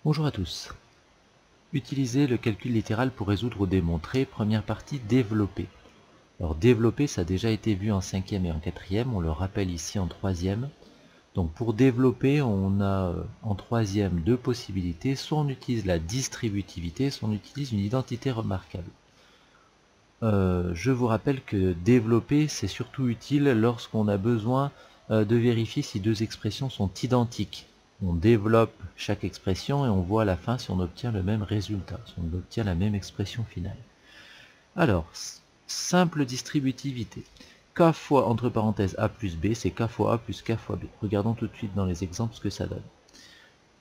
Bonjour à tous. Utilisez le calcul littéral pour résoudre ou démontrer. Première partie, développer. Alors développer, ça a déjà été vu en 5e et en 4e, on le rappelle ici en 3e. Donc pour développer, on a en 3e deux possibilités. Soit on utilise la distributivité, soit on utilise une identité remarquable. Je vous rappelle que développer, c'est surtout utile lorsqu'on a besoin de vérifier si deux expressions sont identiques. On développe chaque expression et on voit à la fin si on obtient le même résultat, si on obtient la même expression finale. Alors, simple distributivité. K fois, entre parenthèses, A plus B, c'est K fois A plus K fois B. Regardons tout de suite dans les exemples ce que ça donne.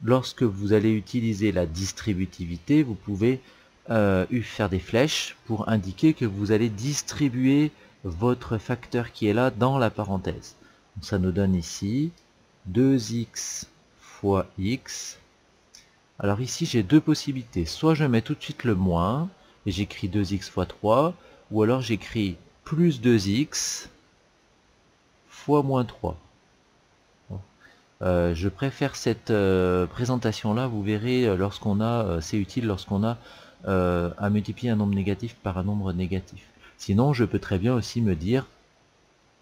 Lorsque vous allez utiliser la distributivité, vous pouvez faire des flèches pour indiquer que vous allez distribuer votre facteur qui est là dans la parenthèse. Donc ça nous donne ici 2x fois x. Alors ici j'ai deux possibilités. Soit je mets tout de suite le moins et j'écris 2x fois 3, ou alors j'écris plus 2x fois moins 3. Je préfère cette présentation là, vous verrez lorsqu'on a, c'est utile lorsqu'on a à multiplier un nombre négatif par un nombre négatif. Sinon je peux très bien aussi me dire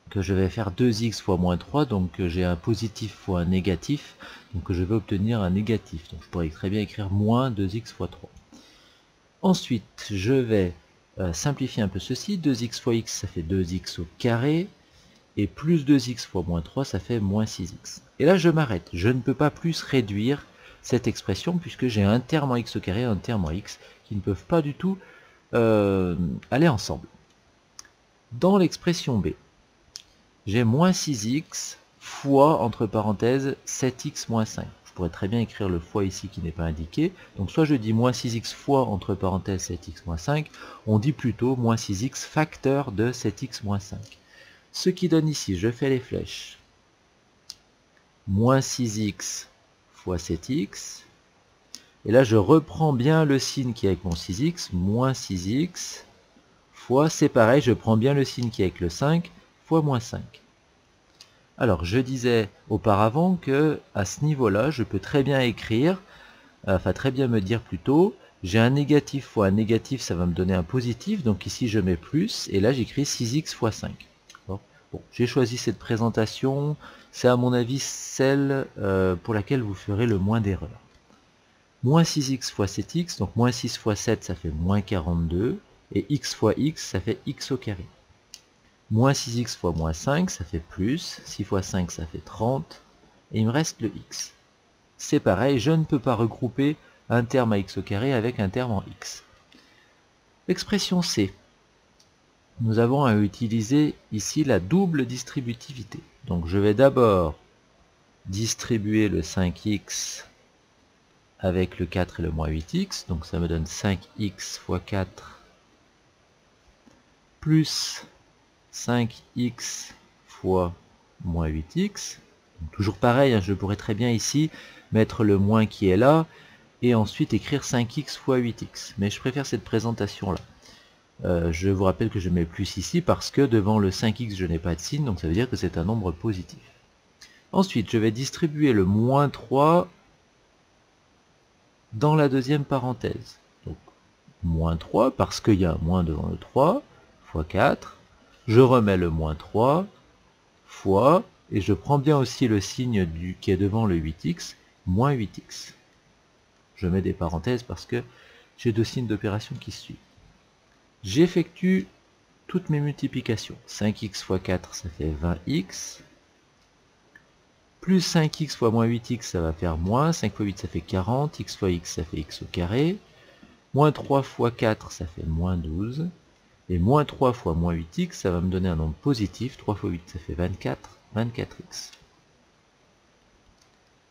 que je vais faire 2x fois moins 3, donc j'ai un positif fois un négatif, donc je vais obtenir un négatif. Donc je pourrais très bien écrire moins 2x fois 3. Ensuite je vais simplifier un peu ceci, 2x fois x ça fait 2x au carré, et plus 2x fois moins 3, ça fait moins 6x. Et là, je m'arrête. Je ne peux pas plus réduire cette expression puisque j'ai un terme en x au carré et un terme en x qui ne peuvent pas du tout aller ensemble. Dans l'expression b, j'ai moins 6x fois, entre parenthèses, 7x moins 5. Je pourrais très bien écrire le fois ici qui n'est pas indiqué. Donc soit je dis moins 6x fois, entre parenthèses, 7x moins 5, on dit plutôt moins 6x facteur de 7x moins 5. Ce qui donne ici, je fais les flèches, moins 6x fois 7x, et là je reprends bien le signe qui est avec mon 6x, moins 6x fois, c'est pareil, je prends bien le signe qui est avec le 5, fois moins 5. Alors je disais auparavant que à ce niveau-là, je peux très bien écrire, enfin très bien me dire plutôt, j'ai un négatif fois un négatif, ça va me donner un positif, donc ici je mets plus, et là j'écris 6x fois 5. Bon, j'ai choisi cette présentation, c'est à mon avis celle pour laquelle vous ferez le moins d'erreurs. Moins 6x fois 7x, donc moins 6 fois 7 ça fait moins 42, et x fois x ça fait x au carré. Moins 6x fois moins 5 ça fait plus, 6 fois 5 ça fait 30, et il me reste le x. C'est pareil, je ne peux pas regrouper un terme à x au carré avec un terme en x. L'expression C. Nous avons à utiliser ici la double distributivité. Donc je vais d'abord distribuer le 5x avec le 4 et le moins 8x. Donc ça me donne 5x fois 4 plus 5x fois moins 8x. Donc toujours pareil, hein, je pourrais très bien ici mettre le moins qui est là et ensuite écrire 5x fois 8x. Mais je préfère cette présentation-là. Je vous rappelle que je mets plus ici parce que devant le 5x je n'ai pas de signe, donc ça veut dire que c'est un nombre positif. Ensuite je vais distribuer le moins 3 dans la deuxième parenthèse. Donc moins 3 parce qu'il y a un moins devant le 3, fois 4, je remets le moins 3, fois, et je prends bien aussi le signe qui est devant le 8x, moins 8x. Je mets des parenthèses parce que j'ai deux signes d'opération qui suivent. J'effectue toutes mes multiplications. 5x fois 4, ça fait 20x. Plus 5x fois moins 8x, ça va faire moins. 5 fois 8, ça fait 40. X fois x, ça fait x au carré. Moins 3 fois 4, ça fait moins 12. Et moins 3 fois moins 8x, ça va me donner un nombre positif. 3 fois 8, ça fait 24. 24x.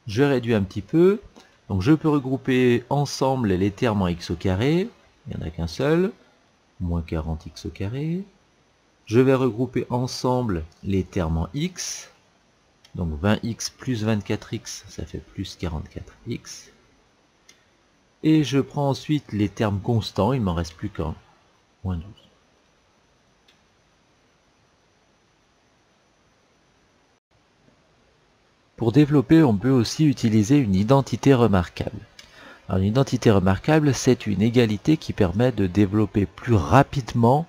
Je réduis un petit peu. Donc je peux regrouper ensemble les termes en x au carré. Il n'y en a qu'un seul. Moins 40x au carré. Je vais regrouper ensemble les termes en x. Donc 20x plus 24x, ça fait plus 44x. Et je prends ensuite les termes constants, il ne m'en reste plus qu'un, moins 12. Pour développer, on peut aussi utiliser une identité remarquable. Alors, une identité remarquable, c'est une égalité qui permet de développer plus rapidement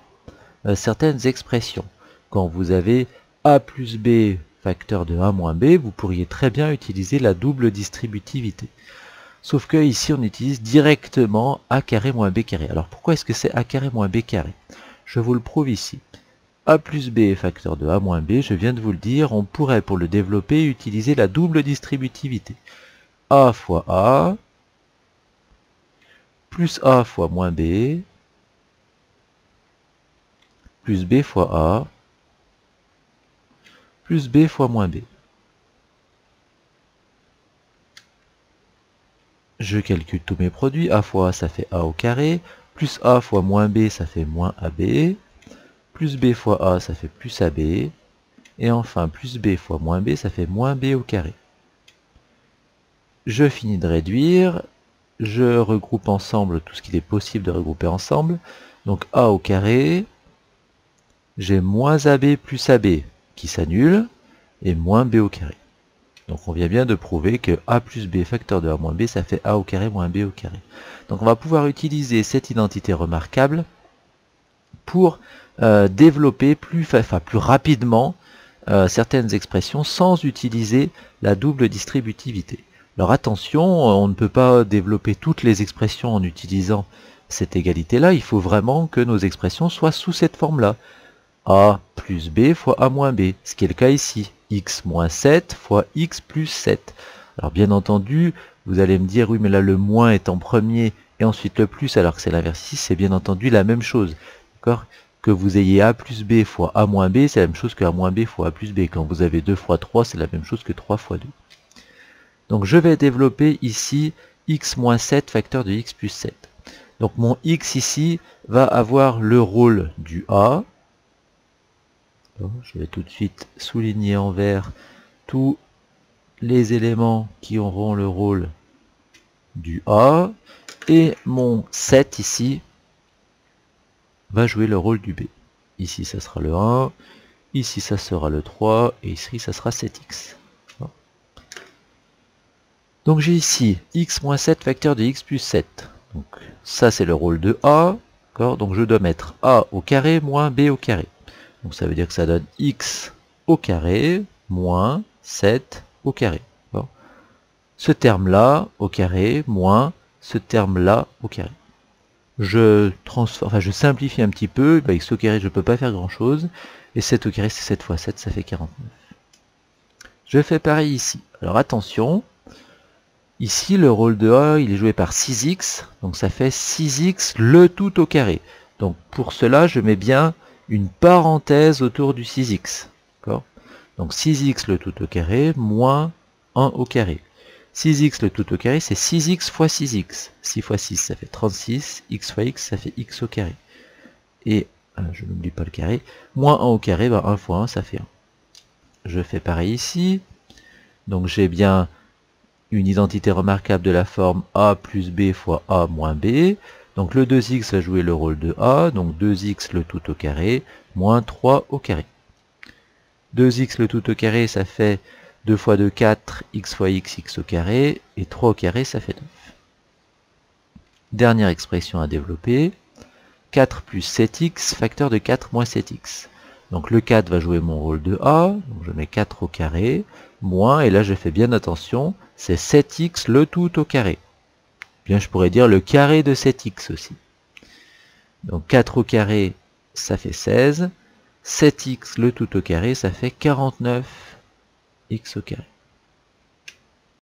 certaines expressions. Quand vous avez a plus b facteur de a moins b, vous pourriez très bien utiliser la double distributivité. Sauf que ici, on utilise directement a carré moins b carré. Alors pourquoi est-ce que c'est a carré moins b carré? Je vous le prouve ici. A plus b facteur de a moins b, je viens de vous le dire, on pourrait pour le développer utiliser la double distributivité. A fois a, plus a fois moins b, plus b fois a, plus b fois moins b. Je calcule tous mes produits, a fois a ça fait a au carré, plus a fois moins b ça fait moins ab, plus b fois a ça fait plus ab, et enfin plus b fois moins b ça fait moins b au carré. Je finis de réduire, je regroupe ensemble tout ce qu'il est possible de regrouper ensemble, donc a au carré, j'ai moins ab plus ab qui s'annule, et moins b au carré. Donc on vient bien de prouver que a plus b facteur de a moins b, ça fait a au carré moins b au carré. Donc on va pouvoir utiliser cette identité remarquable pour développer plus rapidement certaines expressions sans utiliser la double distributivité. Alors attention, on ne peut pas développer toutes les expressions en utilisant cette égalité-là, il faut vraiment que nos expressions soient sous cette forme-là. A plus b fois a moins b, ce qui est le cas ici. X moins 7 fois x plus 7. Alors bien entendu, vous allez me dire, oui mais là le moins est en premier et ensuite le plus, alors que c'est l'inverse ici, c'est bien entendu la même chose. D'accord? Que vous ayez a plus b fois a moins b, c'est la même chose que a moins b fois a plus b. Quand vous avez 2 fois 3, c'est la même chose que 3 fois 2. Donc je vais développer ici x moins 7 facteur de x plus 7. Donc mon x ici va avoir le rôle du a. Je vais tout de suite souligner en vert tous les éléments qui auront le rôle du A. Et mon 7 ici va jouer le rôle du B. Ici ça sera le 1, ici ça sera le 3, et ici ça sera 7x. Donc j'ai ici x moins 7 facteur de x plus 7. Donc ça c'est le rôle de A. Donc je dois mettre A au carré moins B au carré. Donc ça veut dire que ça donne x au carré moins 7 au carré. Bon. Ce terme-là au carré moins ce terme-là au carré. Je simplifie un petit peu. X au carré, je ne peux pas faire grand-chose. Et 7 au carré, c'est 7 fois 7, ça fait 49. Je fais pareil ici. Alors attention. Ici, le rôle de A, il est joué par 6x. Donc ça fait 6x le tout au carré. Donc pour cela, je mets bien une parenthèse autour du 6x. Donc 6x le tout au carré moins 1 au carré. 6x le tout au carré, c'est 6x fois 6x. 6 fois 6, ça fait 36. X fois x, ça fait x au carré. Et, je n'oublie pas le carré, moins 1 au carré, 1 fois 1, ça fait 1. Je fais pareil ici. Donc j'ai bien une identité remarquable de la forme a plus b fois a moins b. Donc le 2x va jouer le rôle de a, donc 2x le tout au carré, moins 3 au carré. 2x le tout au carré, ça fait 2 fois 2, 4, x fois x, x au carré, et 3 au carré, ça fait 9. Dernière expression à développer, 4 plus 7x, facteur de 4 moins 7x. Donc le 4 va jouer mon rôle de a, donc je mets 4 au carré, moins, et là je fais bien attention, c'est 7x le tout au carré. Bien, je pourrais dire le carré de 7x aussi. Donc 4 au carré, ça fait 16. 7x le tout au carré, ça fait 49x au carré.